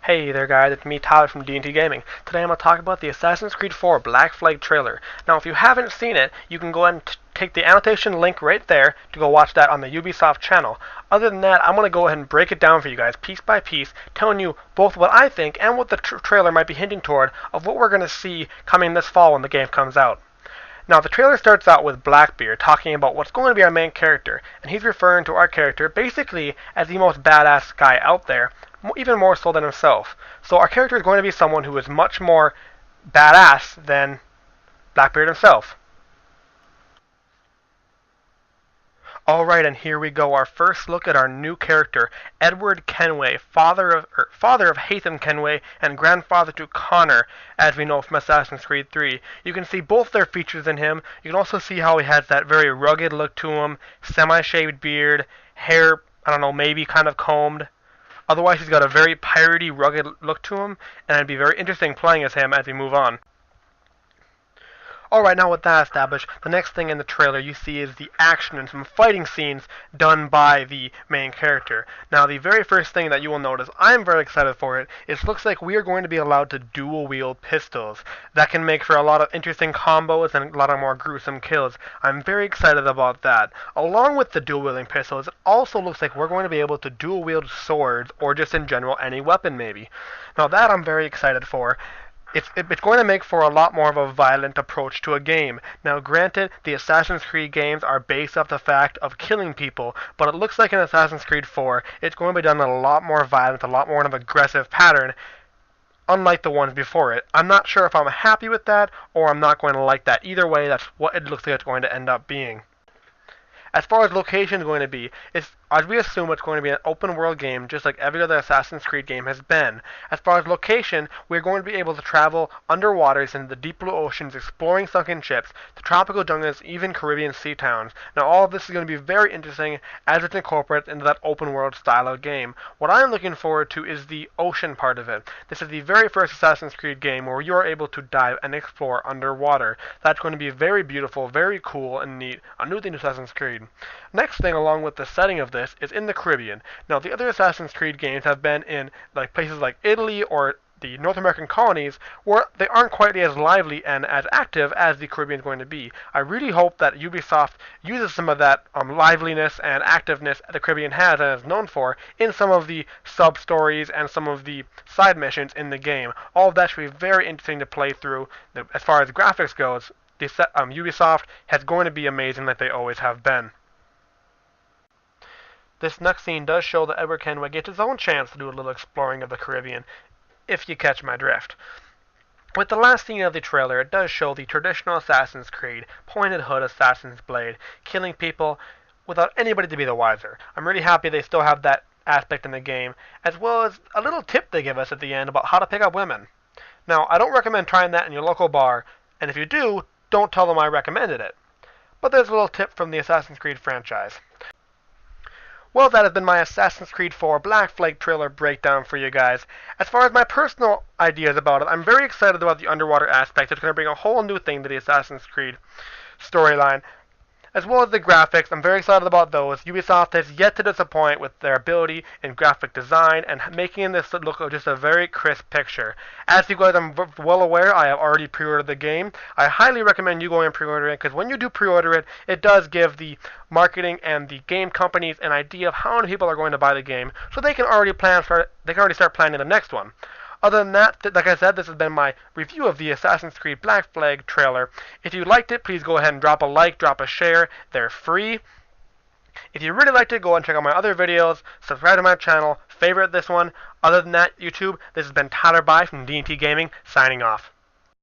Hey there guys, it's me Tyler from D&T Gaming. Today I'm going to talk about the Assassin's Creed 4 Black Flag trailer. Now if you haven't seen it, you can go ahead and take the annotation link right there to go watch that on the Ubisoft channel. Other than that, I'm going to go ahead and break it down for you guys piece by piece, telling you both what I think and what the trailer might be hinting toward of what we're going to see coming this fall when the game comes out. Now, the trailer starts out with Blackbeard talking about what's going to be our main character, and he's referring to our character basically as the most badass guy out there, even more so than himself. So our character is going to be someone who is much more badass than Blackbeard himself. Alright, and here we go, our first look at our new character, Edward Kenway, father of Haytham Kenway and grandfather to Connor, as we know from Assassin's Creed 3. You can see both their features in him. You can also see how he has that very rugged look to him, semi-shaved beard, hair, I don't know, maybe kind of combed. Otherwise, he's got a very piratey, rugged look to him, and it'd be very interesting playing as him as we move on. Alright, now with that established, the next thing in the trailer you see is the action and some fighting scenes done by the main character. Now, the very first thing that you will notice, I'm very excited for it, it looks like we are going to be allowed to dual-wield pistols. That can make for a lot of interesting combos and a lot of more gruesome kills. I'm very excited about that. Along with the dual-wielding pistols, it also looks like we're going to be able to dual-wield swords, or just in general, any weapon maybe. Now, that I'm very excited for. It's going to make for a lot more of a violent approach to a game. Now, granted, the Assassin's Creed games are based off the fact of killing people, but it looks like in Assassin's Creed 4, it's going to be done in a lot more violent, a lot more in an aggressive pattern, unlike the ones before it. I'm not sure if I'm happy with that, or I'm not going to like that. Either way, that's what it looks like it's going to end up being. As far as location is going to be, as we assume it's going to be an open world game just like every other Assassin's Creed game has been. As far as location, we're going to be able to travel underwater into the deep blue oceans, exploring sunken ships, the tropical jungles, even Caribbean sea towns. Now all of this is going to be very interesting as it's incorporated into that open world style of game. What I'm looking forward to is the ocean part of it. This is the very first Assassin's Creed game where you are able to dive and explore underwater. That's going to be very beautiful, very cool, and neat. A new thing to Assassin's Creed. Next thing, along with the setting of this, is in the Caribbean. Now, the other Assassin's Creed games have been in places like Italy or the North American colonies where they aren't quite as lively and as active as the Caribbean is going to be. I really hope that Ubisoft uses some of that liveliness and activeness the Caribbean has and is known for in some of the sub-stories and some of the side missions in the game. All of that should be very interesting to play through. As far as graphics goes, Ubisoft has going to be amazing like they always have been. This next scene does show that Edward Kenway gets his own chance to do a little exploring of the Caribbean, if you catch my drift. With the last scene of the trailer, it does show the traditional Assassin's Creed, pointed hood Assassin's Blade, killing people without anybody to be the wiser. I'm really happy they still have that aspect in the game, as well as a little tip they give us at the end about how to pick up women. Now, I don't recommend trying that in your local bar, and if you do, don't tell them I recommended it. But there's a little tip from the Assassin's Creed franchise. Well, that has been my Assassin's Creed 4 Black Flag trailer breakdown for you guys. As far as my personal ideas about it, I'm very excited about the underwater aspect. It's going to bring a whole new thing to the Assassin's Creed storyline. As well as the graphics, I'm very excited about those. Ubisoft has yet to disappoint with their ability in graphic design and making this look just a very crisp picture. As you guys are well aware, I have already pre-ordered the game. I highly recommend you go and pre-order it, because when you do pre-order it, it does give the marketing and the game companies an idea of how many people are going to buy the game, so they can already start planning the next one. Other than that, like I said, this has been my review of the Assassin's Creed Black Flag trailer. If you liked it, please go ahead and drop a like, drop a share. They're free. If you really liked it, go ahead and check out my other videos, subscribe to my channel, favorite this one. Other than that, YouTube, this has been Tyler By from D&T Gaming, signing off.